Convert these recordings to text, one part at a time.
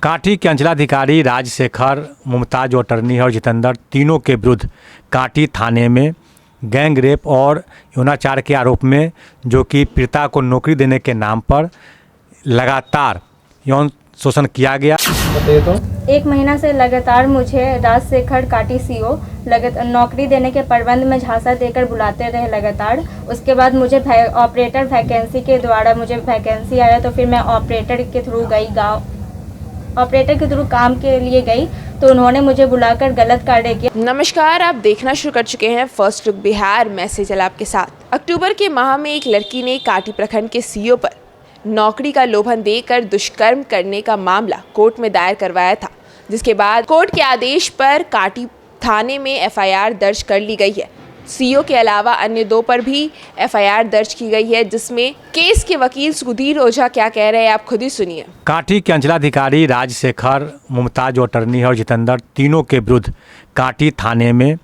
कांटी के अंचलाधिकारी राजशेखर, मुमताज अटर्नी और जितेंद्र तीनों के विरुद्ध कांटी थाने में गैंग रेप और यौनाचार के आरोप में, जो कि पीड़िता को नौकरी देने के नाम पर लगातार यौन शोषण किया गया। तो 1 महीना से लगातार मुझे राजशेखर कांटी सीओ नौकरी देने के प्रबंध में झांसा देकर बुलाते रहे लगातार। उसके बाद मुझे ऑपरेटर वैकेंसी के द्वारा मुझे वैकेंसी आया, तो फिर मैं ऑपरेटर के थ्रू गई, गांव ऑपरेटर के थ्रू काम के लिए गई, तो उन्होंने मुझे बुलाकर गलत कार्य किया। नमस्कार, आप देखना शुरू कर चुके हैं फर्स्ट लुक बिहार। मैसेज आपके साथ। अक्टूबर के माह में एक लड़की ने कांटी प्रखंड के सीओ पर नौकरी का लोभन देकर दुष्कर्म करने का मामला कोर्ट में दायर करवाया था, जिसके बाद कोर्ट के आदेश पर कांटी थाने में एफआईआर दर्ज कर ली गई है। सीओ के अलावा अन्य 2 पर भी एफआईआर दर्ज की गई है, जिसमें केस के वकील सुधीर ओझा क्या कह रहे हैं आप खुद ही सुनिए। कांटी के अंचलाधिकारी राजशेखर, मुमताज अटर्नी और जितेंद्र तीनों के विरुद्ध कांटी थाने में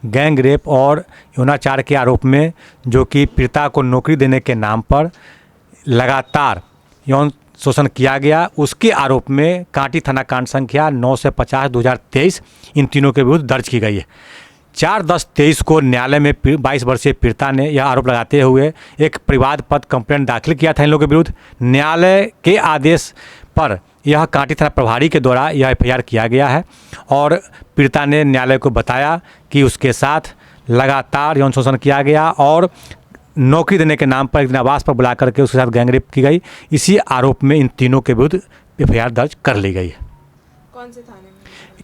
गैंग रेप और यौनाचार के आरोप में, जो कि पीड़िता को नौकरी देने के नाम पर लगातार यौन शोषण किया गया, उसके आरोप में कांटी थाना कांड संख्या 9/50/2023 इन तीनों के विरुद्ध दर्ज की गई है। 4/10/23 को न्यायालय में 22 वर्षीय पीड़िता ने यह आरोप लगाते हुए एक परिवाद पद कंप्लेंट दाखिल किया था इन लोगों के विरुद्ध। न्यायालय के आदेश पर यह कांटी थाना प्रभारी के द्वारा यह एफआईआर किया गया है और पीड़िता ने न्यायालय को बताया कि उसके साथ लगातार यौन शोषण किया गया और नौकरी देने के नाम पर एक दिन आवास पर बुला करके उसके साथ गैंगरेप की गई। इसी आरोप में इन तीनों के विरुद्ध एफआईआर दर्ज कर ली गई है। कौन से थाने में?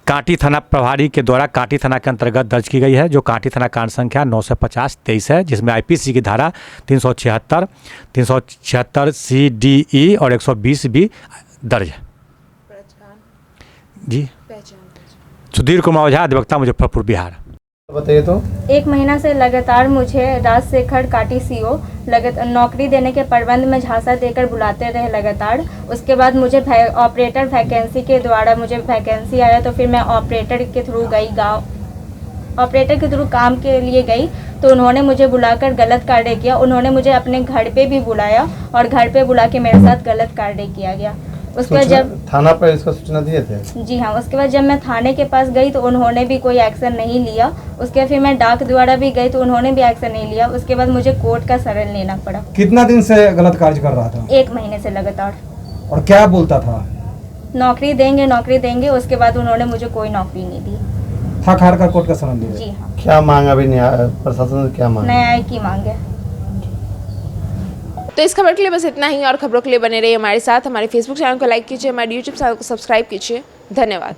कांटी थाना प्रभारी के द्वारा कांटी थाना के अंतर्गत दर्ज की गई है, जो कांटी थाना कांड संख्या 9/50/23 है, जिसमें आईपीसी की धारा 376, 376 CDE और 120 भी दर्ज है। जी, सुधीर कुमार ओझा, अधिवक्ता, मुजफ्फरपुर, बिहार। बताइए तो 1 महीना से लगातार मुझे राजशेखर कांटी सीओ नौकरी देने के प्रबंध में झांसा देकर बुलाते रहे लगातार। उसके बाद मुझे ऑपरेटर वैकेंसी के द्वारा मुझे वैकेंसी आया, तो फिर मैं ऑपरेटर के थ्रू गई, गांव ऑपरेटर के थ्रू काम के लिए गई, तो उन्होंने मुझे बुलाकर गलत कार्य किया। उन्होंने मुझे अपने घर पे भी बुलाया और घर पे बुला के मेरे साथ गलत कार्य किया गया। उसके बाद जब थाना पर इसका सूचना दिए थे? जी हाँ, उसके बाद जब मैं थाने के पास गई तो उन्होंने भी कोई एक्शन नहीं लिया। उसके बाद फिर मैं डाक द्वारा भी गई तो उन्होंने भी एक्शन नहीं लिया। उसके बाद मुझे कोर्ट का शरण लेना पड़ा। कितना दिन से गलत कार्य कर रहा था? 1 महीने से लगातार। और क्या बोलता था? नौकरी देंगे, नौकरी देंगे। उसके बाद उन्होंने मुझे कोई नौकरी नहीं दी। थक हार कर कोर्ट का शरण लिया? जी हाँ। क्या मांग अभी प्रशासन से क्या मांग? न्याय की मांग है। तो इस खबर के लिए बस इतना ही, और खबरों के लिए बने रहिए हमारे साथ। हमारे फेसबुक चैनल को लाइक कीजिए, हमारे यूट्यूब चैनल को सब्सक्राइब कीजिए। धन्यवाद।